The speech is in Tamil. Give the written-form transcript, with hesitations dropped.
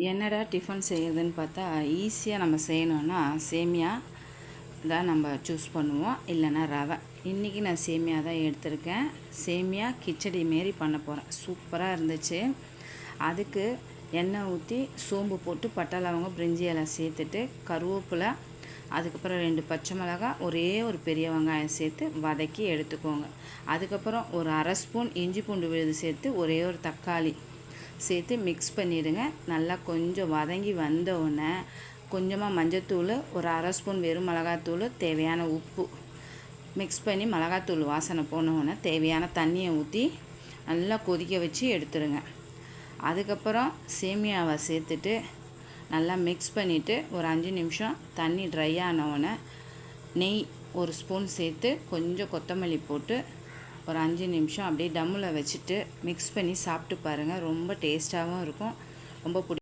என்னடா டிஃபன் செய்கிறதுன்னு பார்த்தா ஈஸியாக நம்ம செய்யணுன்னா சேமியா தான் நம்ம சூஸ் பண்ணுவோம், இல்லைன்னா ரவை. இன்றைக்கி நான் சேமியா தான் எடுத்திருக்கேன். சேமியா கிச்சடி மாரி பண்ண போகிறேன். சூப்பராக இருந்துச்சு. அதுக்கு எண்ணெய் ஊற்றி சோம்பு போட்டு பட்டை லவங்கம் பிரிஞ்சி இலை சேர்த்துட்டு கருவேப்பிலை, அதுக்கப்புறம் 2 பச்சை மிளகாய், ஒரே ஒரு பெரிய வெங்காயம் சேர்த்து வதக்கி எடுத்துக்கோங்க. அதுக்கப்புறம் ஒரு அரை ஸ்பூன் இஞ்சி பூண்டு விழுது சேர்த்து ஒரே ஒரு தக்காளி சேர்த்து மிக்ஸ் பண்ணிவிடுங்க. நல்லா கொஞ்சம் வதங்கி வந்தவுடனே கொஞ்சமாக மஞ்சத்தூள், ஒரு அரை ஸ்பூன் வெறும் மிளகாத்தூள், தேவையான உப்பு மிக்ஸ் பண்ணி மிளகாத்தூள் வாசனை போனவுடனே தேவையான தண்ணியை ஊற்றி நல்லா கொதிக்க வச்சு எடுத்துருங்க. அதுக்கப்புறம் சேமியாவை சேர்த்துட்டு நல்லா மிக்ஸ் பண்ணிவிட்டு ஒரு 5 நிமிஷம் தண்ணி ட்ரை ஆனவுடனே நெய் ஒரு ஸ்பூன் சேர்த்து கொஞ்சம் கொத்தமல்லி போட்டு ஒரு 5 நிமிஷம் அப்படியே டம்மில் வச்சுட்டு மிக்ஸ் பண்ணி சாப்பிட்டு பாருங்கள். ரொம்ப டேஸ்ட்டாகவும் இருக்கும். ரொம்ப